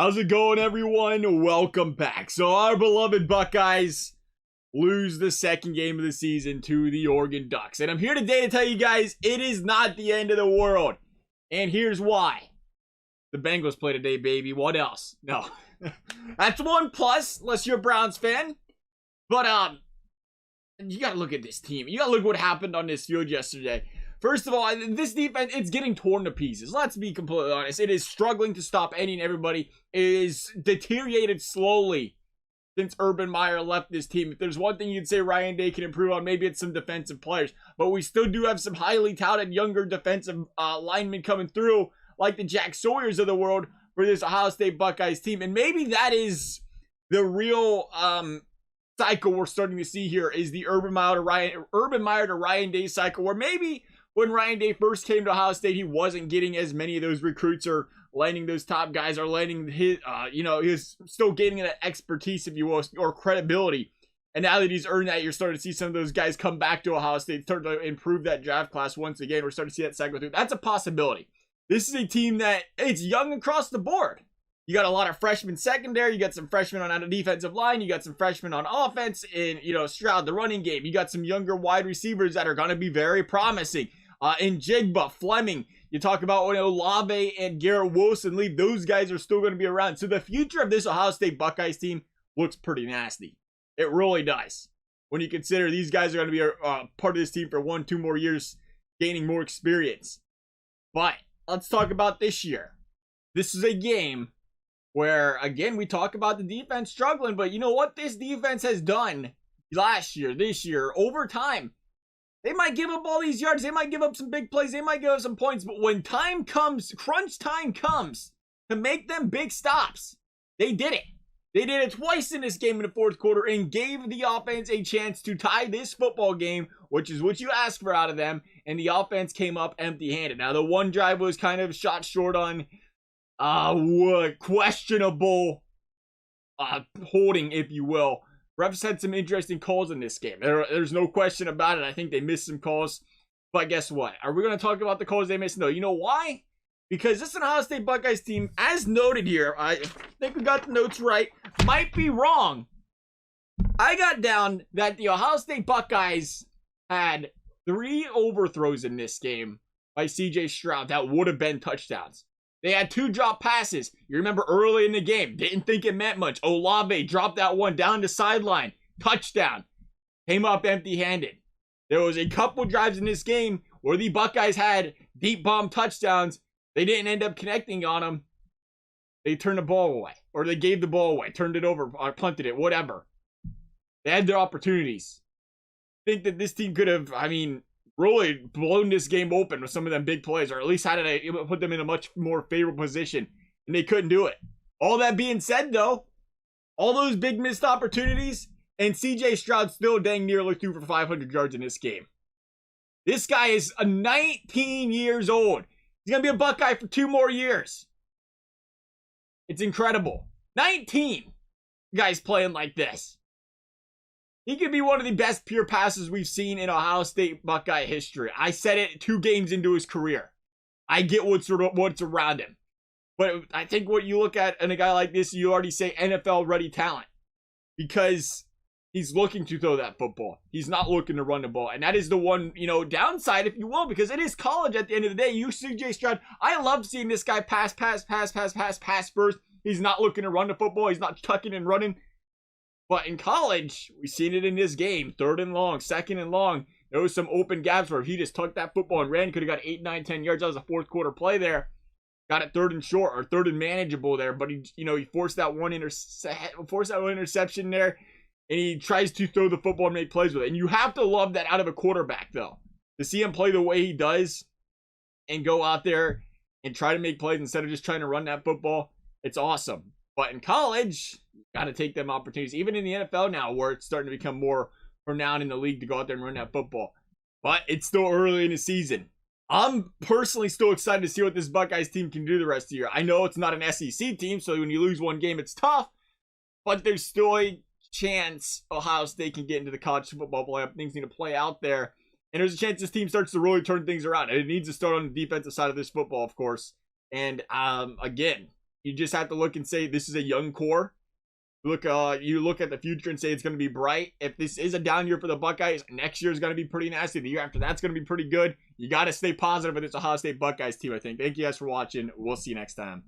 How's it going, everyone? Welcome back. So our beloved Buckeyes lose the second game of the season to the Oregon Ducks. And I'm here today to tell you guys it is not the end of the world. And here's why. The Bengals play today, baby. What else? No. That's one plus, unless you're a Browns fan. But you gotta look at this team. You gotta look what happened on this field yesterday. First of all, this defense, it's getting torn to pieces. Let's be completely honest. It is struggling to stop any and everybody. It is deteriorated slowly since Urban Meyer left this team. If there's one thing you'd say Ryan Day can improve on, maybe it's some defensive players. But we still do have some highly touted younger defensive linemen coming through, like the Jack Sawyers of the world, for this Ohio State Buckeyes team. And maybe that is the real cycle we're starting to see here, is the Urban Meyer to Ryan Day cycle, where maybe when Ryan Day first came to Ohio State, he wasn't getting as many of those recruits or landing those top guys, or landing his, he was still gaining that expertise, if you will, or credibility. And now that he's earned that, you're starting to see some of those guys come back to Ohio State, start to improve that draft class once again. We're starting to see that cycle through. That's a possibility. This is a team that it's young across the board. You got a lot of freshmen secondary. You got some freshmen on the defensive line. You got some freshmen on offense in, Stroud, the running game. You got some younger wide receivers that are going to be very promising. In Jigba, Fleming, you talk about when Olave and Garrett Wilson leave, those guys are still going to be around. So the future of this Ohio State Buckeyes team looks pretty nasty. It really does. When you consider these guys are going to be a part of this team for 1-2 more years, gaining more experience. But let's talk about this year. This is a game where, again, we talk about the defense struggling, but you know what this defense has done last year, this year, over time. They might give up all these yards. They might give up some big plays. They might give up some points. But when time comes, crunch time comes to make them big stops, they did it. They did it twice in this game in the fourth quarter and gave the offense a chance to tie this football game, which is what you ask for out of them. And the offense came up empty-handed. Now, the one drive was kind of shot short on questionable holding, if you will. Refs had some interesting calls in this game. There's no question about it. I think they missed some calls. But guess what? Are we going to talk about the calls they missed? No. You know why? Because this Ohio State Buckeyes team, as noted here, I think we got the notes right. Might be wrong. I got down that the Ohio State Buckeyes had 3 overthrows in this game by CJ Stroud that would have been touchdowns. They had 2 drop passes. You remember early in the game, didn't think it meant much. Olave dropped that one down the sideline. Touchdown. Came up empty-handed. There was a couple drives in this game where the Buckeyes had deep bomb touchdowns. They didn't end up connecting on them. They turned the ball away. Or they gave the ball away. Turned it over. Or punted it. Whatever. They had their opportunities. I think that this team could have, really blown this game open with some of them big plays, or at least had to put them in a much more favorable position, and they couldn't do it. All that being said, though, all those big missed opportunities, and CJ Stroud still dang nearly threw for 500 yards in this game. This guy is 19 years old. He's going to be a Buckeye for 2 more years. It's incredible. 19 guys playing like this. He could be one of the best pure passes we've seen in Ohio State Buckeye history. I said it 2 games into his career. I get what's around him. But I think what you look at in a guy like this, you already say NFL-ready talent. Because he's looking to throw that football. He's not looking to run the ball. And that is the one, downside, if you will, because it is college at the end of the day. You see CJ Stroud. I love seeing this guy pass first. He's not looking to run the football. He's not tucking and running. But in college, we've seen it in this game. 3rd and long, 2nd and long. There was some open gaps where if he just tucked that football and ran, could have got 8, 9, 10 yards. That was a fourth quarter play there. Got it 3rd and short, or 3rd and manageable there. But he forced that one interception there, and he tries to throw the football and make plays with it. And you have to love that out of a quarterback, though, to see him play the way he does and go out there and try to make plays instead of just trying to run that football. It's awesome. But in college, got to take them opportunities. Even in the NFL now, where it's starting to become more renowned in the league to go out there and run that football. But it's still early in the season. I'm personally still excited to see what this Buckeyes team can do the rest of the year. I know it's not an SEC team, so when you lose one game, it's tough. But there's still a chance Ohio State can get into the college football playoff. Things need to play out there. And there's a chance this team starts to really turn things around. And it needs to start on the defensive side of this football, of course. And again, you just have to look and say this is a young core. You look at the future and say it's going to be bright. If this is a down year for the Buckeyes, next year is going to be pretty nasty. The year after that's going to be pretty good. You got to stay positive with this Ohio State Buckeyes team, I think. Thank you guys for watching. We'll see you next time.